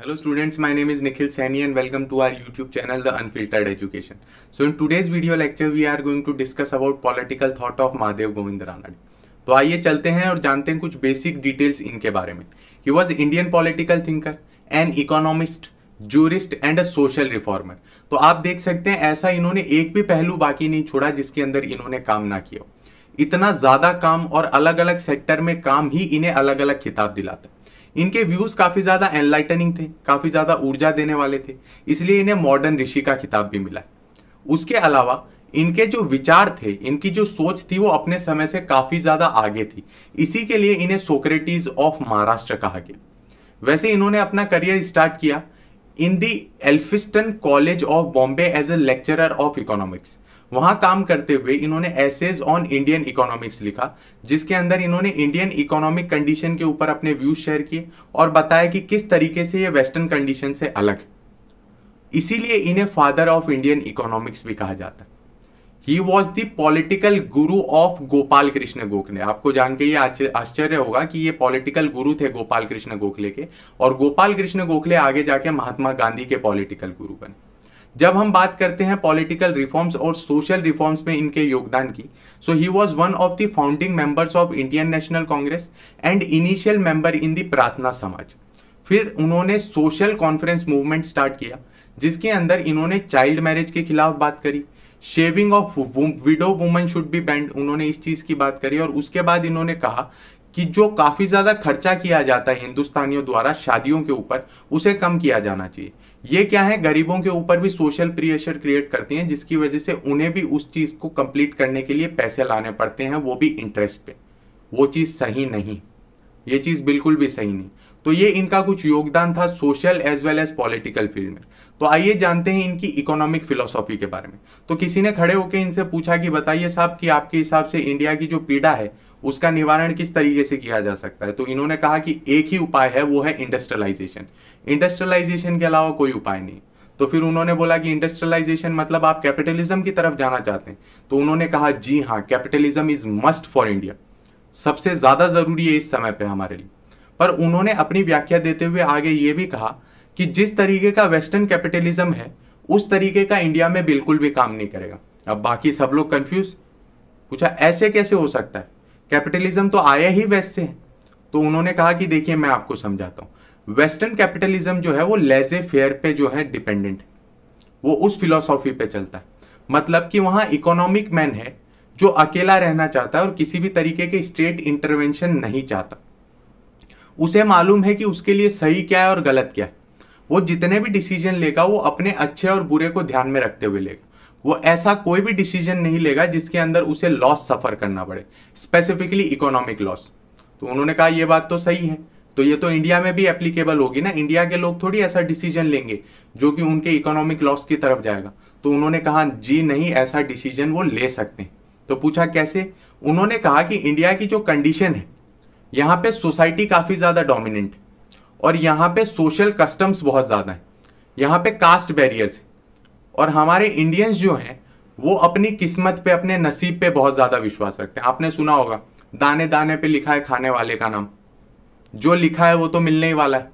Hello students, my name is Nikhil Saini and welcome to our YouTube channel The Unfiltered Education. So in today's video lecture we are going to discuss about political thought of Mahadev Govind Ranade. तो आइए चलते हैं और जानते हैं कुछ basic details इनके बारे में. He was Indian political thinker, an economist, jurist and a social reformer. तो आप देख सकते हैं ऐसा इन्होंने एक भी पहलू बाकी नहीं छोड़ा जिसके अंदर इन्होंने काम ना किया. इतना ज्यादा काम और अलग अलग सेक्टर में काम ही इन्हें अलग अलग खिताब दिलाता. इनके व्यूज काफी ज्यादा एनलाइटनिंग थे, काफी ज्यादा ऊर्जा देने वाले थे, इसलिए इन्हें मॉडर्न ऋषि का खिताब भी मिला. उसके अलावा इनके जो विचार थे, इनकी जो सोच थी वो अपने समय से काफी ज्यादा आगे थी. इसी के लिए इन्हें सोक्रेटिस ऑफ महाराष्ट्र कहा गया. वैसे इन्होंने अपना करियर स्टार्ट किया in the Elphinstone college of Bombay as a lecturer of economics. वहां काम करते हुए इन्होंने एसेज ऑन इंडियन इकोनॉमिक्स लिखा, जिसके अंदर इन्होंने इंडियन इकोनॉमिक कंडीशन के ऊपर अपने व्यूज शेयर किए और बताया कि किस तरीके से ये वेस्टर्न कंडीशन से अलग है. इसीलिए इन्हें फादर ऑफ इंडियन इकोनॉमिक्स भी कहा जाता है. He was the political Guru of Gopal Krishna Gokhale. आपको जान के ये आश्चर्य होगा कि ये पॉलिटिकल गुरु थे गोपाल कृष्ण गोखले के, और गोपाल कृष्ण गोखले आगे जाके महात्मा गांधी के पॉलिटिकल गुरु बने. जब हम बात करते हैं पॉलिटिकल रिफॉर्म्स और सोशल रिफॉर्म्स में इनके योगदान की, so he was one of the founding members of Indian National Congress and initial member in the Prarthana Samaj. फिर उन्होंने सोशल कॉन्फ्रेंस मूवमेंट स्टार्ट किया, जिसके अंदर इन्होंने चाइल्ड मैरिज के खिलाफ बात करी, shaving of window woman should be band, उन्होंने इस चीज की बात करी. और उसके बाद इन्होंने कहा कि जो काफी ज्यादा खर्चा किया जाता है हिंदुस्तानियों द्वारा शादियों के ऊपर, उसे कम किया जाना चाहिए. ये क्या है, गरीबों के ऊपर भी सोशल प्रेशर क्रिएट करती हैं, जिसकी वजह से उन्हें भी उस चीज को कंप्लीट करने के लिए पैसे लाने पड़ते हैं, वो भी इंटरेस्ट पे. वो चीज सही नहीं, ये चीज बिल्कुल भी सही नहीं. तो ये इनका कुछ योगदान था social as well as political field में. तो आइए जानते हैं इनकी इकोनॉमिक फिलोसॉफी के बारे में. तो किसी ने खड़े होकर इनसे पूछा कि बताइए साहब कि आपके हिसाब से इंडिया की जो पीड़ा है उसका निवारण किस तरीके से किया जा सकता है. तो इन्होंने कहा कि एक ही उपाय है, वो है इंडस्ट्रियलाइजेशन. इंडस्ट्रियलाइजेशन के अलावा कोई उपाय नहीं. तो फिर उन्होंने बोला कि इंडस्ट्रियलाइजेशन मतलब आप कैपिटलिज्म की तरफ जाना चाहते हैं. तो उन्होंने कहा जी हाँ, capitalism is must for India, सबसे ज्यादा जरूरी है इस समय पे हमारे लिए. पर उन्होंने अपनी व्याख्या देते हुए आगे ये भी कहा कि जिस तरीके का वेस्टर्न कैपिटलिज्म है उस तरीके का इंडिया में बिल्कुल भी काम नहीं करेगा. अब बाकी सब लोग कंफ्यूज, पूछा ऐसे कैसे हो सकता है, कैपिटलिज्म तो आया ही वेस्ट से है. तो उन्होंने कहा कि देखिए मैं आपको समझाता हूं. वेस्टर्न कैपिटलिज्म जो है वो लेजे फेयर पे जो है डिपेंडेंट है, वो उस फिलॉसफी पे चलता है. मतलब कि वहां इकोनॉमिक मैन है जो अकेला रहना चाहता है और किसी भी तरीके के स्टेट इंटरवेंशन नहीं चाहता. उसे मालूम है कि उसके लिए सही क्या है और गलत क्या है. वो जितने भी डिसीजन लेगा वो अपने अच्छे और बुरे को ध्यान में रखते हुए लेगा. वो ऐसा कोई भी डिसीजन नहीं लेगा जिसके अंदर उसे लॉस सफर करना पड़े, स्पेसिफिकली इकोनॉमिक लॉस. तो उन्होंने कहा ये बात तो सही है, तो ये तो इंडिया में भी एप्लीकेबल होगी ना. इंडिया के लोग थोड़ी ऐसा डिसीजन लेंगे जो कि उनके इकोनॉमिक लॉस की तरफ जाएगा. तो उन्होंने कहा जी नहीं, ऐसा डिसीजन वो ले सकते हैं. तो पूछा कैसे. उन्होंने कहा कि इंडिया की जो कंडीशन है, यहाँ पे सोसाइटी काफी ज्यादा डोमिनेंट है और यहाँ पे सोशल कस्टम्स बहुत ज्यादा है, यहाँ पे कास्ट बैरियर्स है, और हमारे इंडियंस जो हैं वो अपनी किस्मत पे, अपने नसीब पे बहुत ज्यादा विश्वास रखते हैं. आपने सुना होगा दाने दाने पे लिखा है खाने वाले का नाम. जो लिखा है वो तो मिलने ही वाला है.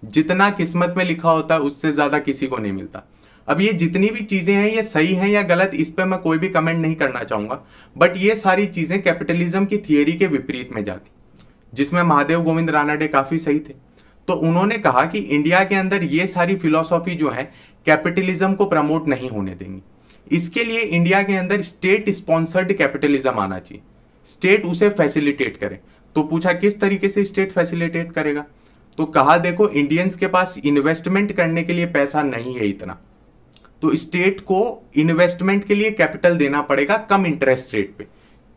जितना किस्मत में लिखा होता है उससे ज्यादा किसी को नहीं मिलता. अब ये जितनी भी चीजें हैं ये सही हैं या गलत, इस पे मैं कोई भी कमेंट नहीं करना चाहूंगा, बट ये सारी चीजें कैपिटलिज्म की थियरी के विपरीत में जाती, जिसमें महादेव गोविंद रानडे काफी सही थे. तो उन्होंने कहा कि इंडिया के अंदर ये सारी फिलॉसफी जो है कैपिटलिज्म को प्रमोट नहीं होने देंगी. इसके लिए इंडिया के अंदर स्टेट स्पॉन्सर्ड कैपिटलिज्म आना चाहिए, स्टेट उसे फैसिलिटेट करे. तो पूछा किस तरीके से स्टेट फैसिलिटेट करेगा. तो कहा देखो इंडियंस के पास इन्वेस्टमेंट करने के लिए पैसा नहीं है इतना, तो स्टेट को इन्वेस्टमेंट के लिए कैपिटल देना पड़ेगा कम इंटरेस्ट रेट पे.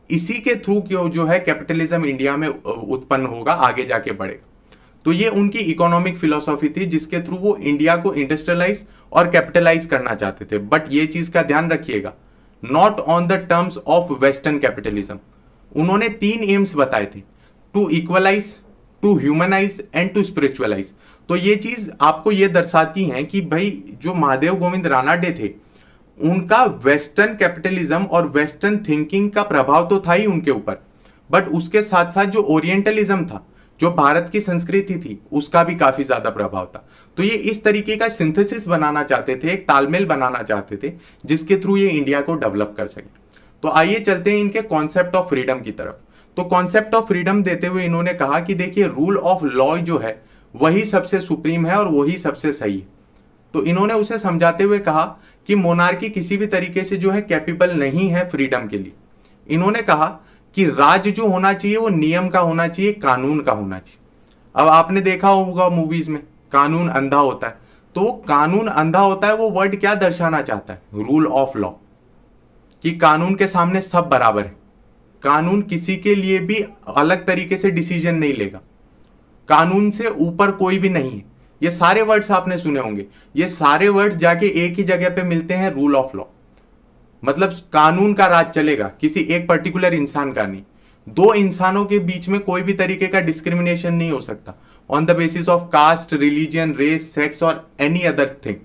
इसी के थ्रू क्यों जो है कैपिटलिज्म इंडिया में उत्पन्न होगा, आगे जाके बढ़ेगा. तो ये उनकी इकोनॉमिक फिलॉसफी थी जिसके थ्रू वो इंडिया को इंडस्ट्रियलाइज और कैपिटलाइज करना चाहते थे. बट ये चीज का ध्यान रखिएगा, not on the terms of western capitalism. उन्होंने 3 एम्स बताए थे, to equalise, to humanise and to spiritualise. तो ये चीज आपको ये दर्शाती है कि भाई जो महादेव गोविंद रानडे थे उनका वेस्टर्न कैपिटलिज्म और वेस्टर्न थिंकिंग का प्रभाव तो था ही उनके ऊपर, बट उसके साथ साथ जो ओरिएंटलिज्म था, जो भारत की संस्कृति थी उसका भी काफी ज्यादा प्रभाव था। तो ये इस तरीके का सिंथेसिस बनाना चाहते थे, एक तालमेल बनाना चाहते थे जिसके थ्रू ये इंडिया को डेवलप कर सके। तो आइए चलते हैं इनके कॉन्सेप्ट ऑफ फ्रीडम की तरफ। तो कॉन्सेप्ट ऑफ फ्रीडम देते हुए इन्होंने कहा कि देखिए रूल ऑफ लॉ जो है वही सबसे सुप्रीम है और वही सबसे सही है। तो इन्होंने उसे समझाते हुए कहा कि मोनार्की किसी भी तरीके से जो है कैपेबल नहीं है फ्रीडम के लिए। इन्होंने कहा कि राज जो होना चाहिए वो नियम का होना चाहिए, कानून का होना चाहिए। अब आपने देखा होगा मूवीज में कानून अंधा होता है, तो वो कानून अंधा होता है वो वर्ड क्या दर्शाना चाहता है? रूल ऑफ लॉ, कि कानून के सामने सब बराबर है, कानून किसी के लिए भी अलग तरीके से डिसीजन नहीं लेगा, कानून से ऊपर कोई भी नहीं है। ये सारे वर्ड्स आपने सुने होंगे, ये सारे वर्ड्स जाके एक ही जगह पे मिलते हैं, रूल ऑफ लॉ। मतलब कानून का राज चलेगा, किसी एक पर्टिकुलर इंसान का नहीं। दो इंसानों के बीच में कोई भी तरीके का डिस्क्रिमिनेशन नहीं हो सकता on the basis of caste, religion, race, sex और एनी अदर थिंग।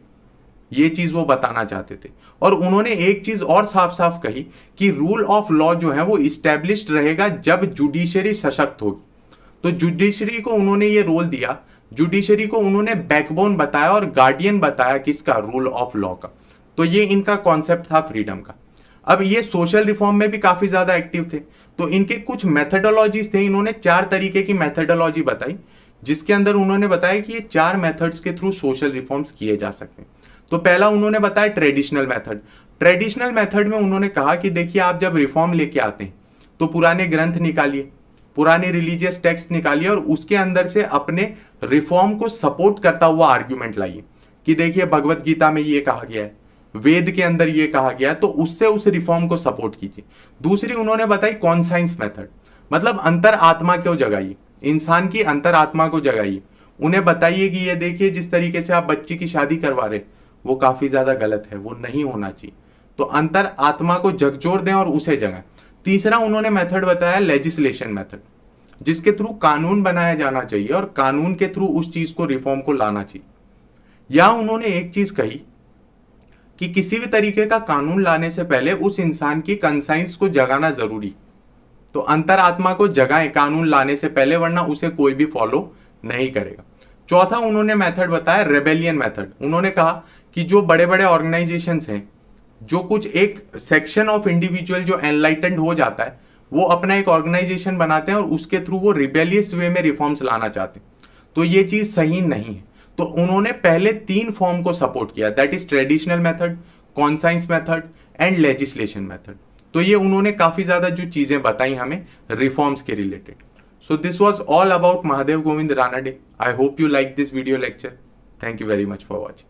ये चीज वो बताना चाहते थे। और उन्होंने एक चीज और साफ साफ कही कि रूल ऑफ लॉ जो है वो इस्टेब्लिश्ड रहेगा जब जुडिशरी सशक्त होगी। तो जुडिशरी को उन्होंने ये रोल दिया, जुडिशरी को उन्होंने बैकबोन बताया और गार्डियन बताया किसका? रूल ऑफ लॉ का। तो ये इनका कॉन्सेप्ट था फ्रीडम का। अब ये सोशल रिफॉर्म में भी काफी ज्यादा एक्टिव थे। तो इनके कुछ मेथडोलॉजीज थे, इन्होंने 4 तरीके की मेथडोलॉजी बताई, जिसके अंदर उन्होंने बताया कि ये 4 मेथड्स के थ्रू सोशल रिफॉर्म्स किए जा सकते हैं। तो पहला उन्होंने बताया ट्रेडिशनल मेथड। ट्रेडिशनल मेथड में उन्होंने कहा कि देखिए आप जब रिफॉर्म लेके आते हैं तो पुराने ग्रंथ निकालिए, पुराने रिलीजियस टेक्स्ट निकालिए और उसके अंदर से अपने रिफॉर्म को सपोर्ट करता हुआ आर्ग्यूमेंट लाइए कि देखिए भगवत गीता में ये कहा गया है, वेद के अंदर ये कहा गया है, तो उससे उस रिफॉर्म को सपोर्ट कीजिए। दूसरी उन्होंने बताई कॉन्साइंस मेथड, मतलब अंतर आत्मा को जगाइए, इंसान की अंतर आत्मा को जगाइए। उन्हें बताइए कि ये देखिए जिस तरीके से आप बच्ची की शादी करवा रहे वो काफी ज्यादा गलत है, वो नहीं होना चाहिए। तो अंतर आत्मा को झकझोर दें और उसे जगाएं। तीसरा उन्होंने मेथड बताया लेजिस्लेशन मेथड, जिसके थ्रू कानून बनाया जाना चाहिए और कानून के थ्रू उस चीज को रिफॉर्म को लाना चाहिए। या उन्होंने एक चीज कही कि किसी भी तरीके का कानून लाने से पहले उस इंसान की कंसाइंस को जगाना जरूरी। तो अंतर आत्मा को जगाएं कानून लाने से पहले, वरना उसे कोई भी फॉलो नहीं करेगा। चौथा उन्होंने मेथड बताया रेबेलियन मेथड। उन्होंने कहा कि जो बड़े बड़े ऑर्गेनाइजेशंस हैं, जो कुछ एक सेक्शन ऑफ इंडिविजुअल जो एनलाइटेंड हो जाता है, वो अपना एक ऑर्गेनाइजेशन बनाते हैं और उसके थ्रू वो रिबेलियस वे में रिफॉर्म्स लाना चाहते हैं। तो ये चीज सही नहीं है। तो उन्होंने पहले 3 फॉर्म को सपोर्ट किया, that is traditional method, conscience method and legislation method. तो ये उन्होंने काफी ज्यादा जो चीजें बताई हमें रिफॉर्म्स के related. So this was all about Mahadev Govind Ranade. I hope you like this video lecture. Thank you very much for watching.